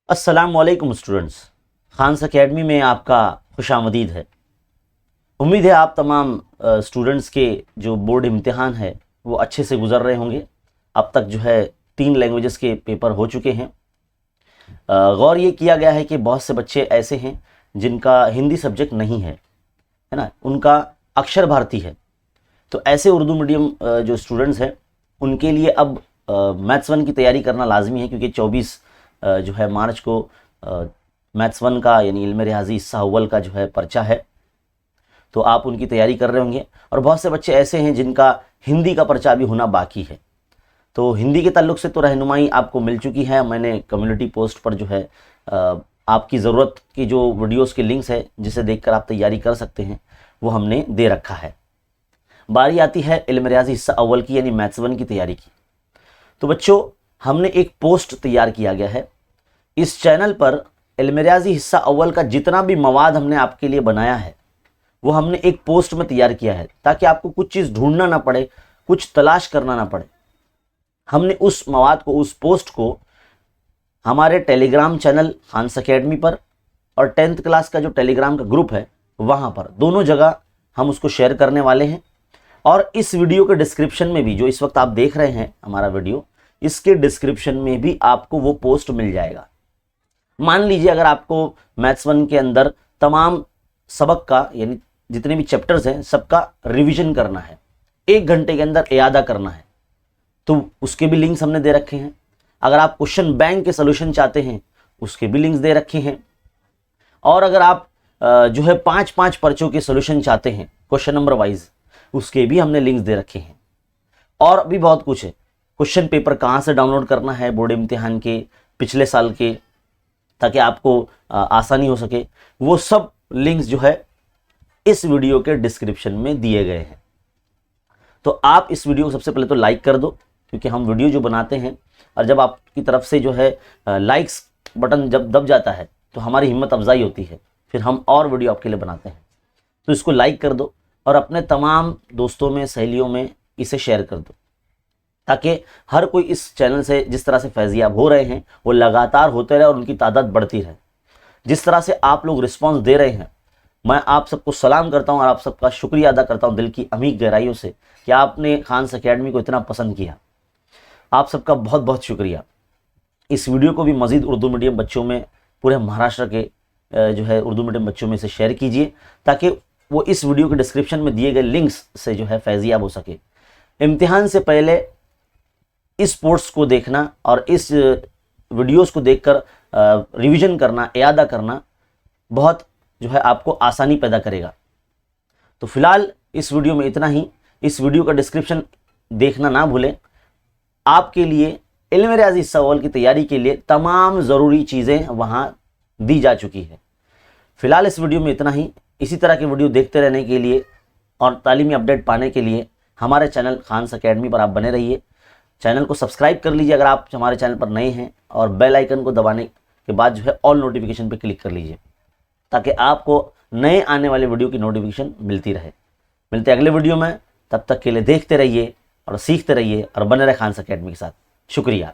अस्सलामुअलैकुम students, Khans academy में आपका खुशामदीद है। उम्मीद है आप तमाम स्टूडेंट्स के जो बोर्ड इम्तिहान है वो अच्छे से गुजर रहे होंगे। अब तक जो है 3 लैंग्वेजेस के पेपर हो चुके हैं। गौर ये किया गया है कि बहुत से बच्चे ऐसे हैं जिनका हिंदी सब्जेक्ट नहीं है ना, उनका अक्षर भारती है। तो ऐसे उर्दू मीडियम जो स्टूडेंट्स हैं उनके लिए अब मैथ्स 1 की तैयारी करना लाजमी है, क्योंकि 24 जो है मार्च को मैथ्स 1 का यानी इल्म रियाजी हिस्सा अव्वल का जो है पर्चा है, तो आप उनकी तैयारी कर रहे होंगे। और बहुत से बच्चे ऐसे हैं जिनका हिंदी का पर्चा अभी होना बाकी है। तो हिंदी के ताल्लुक से तो रहनुमाई आपको मिल चुकी है। मैंने कम्युनिटी पोस्ट पर जो है आपकी ज़रूरत की जो वीडियोस के लिंक्स है जिसे देखकर आप तैयारी कर सकते हैं वो हमने दे रखा है। बारी आती है इल्म रियाजी हिस्सा अव्वल की यानी मैथ्स 1 की तैयारी की। तो बच्चों, हमने एक पोस्ट तैयार किया गया है इस चैनल पर। इल्म रियाजी हिस्सा अव्वल का जितना भी मवाद हमने आपके लिए बनाया है वो हमने एक पोस्ट में तैयार किया है, ताकि आपको कुछ चीज़ ढूंढना ना पड़े, कुछ तलाश करना ना पड़े। हमने उस मवाद को, उस पोस्ट को हमारे टेलीग्राम चैनल खान्स एकेडमी पर और 10th क्लास का जो टेलीग्राम का ग्रुप है वहाँ पर, दोनों जगह हम उसको शेयर करने वाले हैं। और इस वीडियो के डिस्क्रिप्शन में भी, जो इस वक्त आप देख रहे हैं हमारा वीडियो, इसके डिस्क्रिप्शन में भी आपको वो पोस्ट मिल जाएगा। मान लीजिए अगर आपको मैथ्स 1 के अंदर तमाम सबक का यानी जितने भी चैप्टर्स हैं सबका रिवीजन करना है, 1 घंटे के अंदर इयादा करना है, तो उसके भी लिंक्स हमने दे रखे हैं। अगर आप क्वेश्चन बैंक के सोल्यूशन चाहते हैं उसके भी लिंक्स दे रखे हैं। और अगर आप जो है 5-5 पर्चों के सोल्यूशन चाहते हैं क्वेश्चन नंबर वाइज, उसके भी हमने लिंक्स दे रखे हैं। और भी बहुत कुछ है। क्वेश्चन पेपर कहाँ से डाउनलोड करना है बोर्ड इम्तिहान के पिछले साल के, ताकि आपको आसानी हो सके, वो सब लिंक्स जो है इस वीडियो के डिस्क्रिप्शन में दिए गए हैं। तो आप इस वीडियो को सबसे पहले तो लाइक कर दो, क्योंकि हम वीडियो जो बनाते हैं और जब आपकी तरफ से जो है लाइक्स बटन जब दब जाता है तो हमारी हिम्मत अफजाई होती है, फिर हम और वीडियो आपके लिए बनाते हैं। तो इसको लाइक कर दो और अपने तमाम दोस्तों में, सहेलियों में इसे शेयर कर दो, ताकि हर कोई इस चैनल से जिस तरह से फैज़याब हो रहे हैं वो लगातार होते रहे और उनकी तादाद बढ़ती रहे। जिस तरह से आप लोग रिस्पांस दे रहे हैं, मैं आप सबको सलाम करता हूं और आप सबका शुक्रिया अदा करता हूं दिल की अमीर गहराइयों से कि आपने खान्स एकेडमी को इतना पसंद किया। आप सबका बहुत बहुत शुक्रिया। इस वीडियो को भी मज़ीद उर्दू मीडियम बच्चों में, पूरे महाराष्ट्र के जो है उर्दू मीडियम बच्चों में से शेयर कीजिए, ताकि वो इस वीडियो के डिस्क्रिप्शन में दिए गए लिंक्स से जो है फैज़याब हो सके। इम्तिहान से पहले इस पोस्ट को देखना और इस वीडियोस को देखकर रिवीजन करना, इयादा करना बहुत जो है आपको आसानी पैदा करेगा। तो फिलहाल इस वीडियो में इतना ही। इस वीडियो का डिस्क्रिप्शन देखना ना भूलें। आपके लिए इल्म रियाजी हिस्सा अव्वल की तैयारी के लिए तमाम ज़रूरी चीज़ें वहाँ दी जा चुकी है। फिलहाल इस वीडियो में इतना ही। इसी तरह के वीडियो देखते रहने के लिए और तालीमी अपडेट पाने के लिए हमारे चैनल खान्स एकेडमी पर आप बने रहिए। चैनल को सब्सक्राइब कर लीजिए अगर आप हमारे चैनल पर नए हैं, और बेल आइकन को दबाने के बाद जो है ऑल नोटिफिकेशन पर क्लिक कर लीजिए, ताकि आपको नए आने वाले वीडियो की नोटिफिकेशन मिलती रहे। मिलते हैं अगले वीडियो में, तब तक के लिए देखते रहिए और सीखते रहिए और बने रहे खान्स एकेडमी के साथ। शुक्रिया।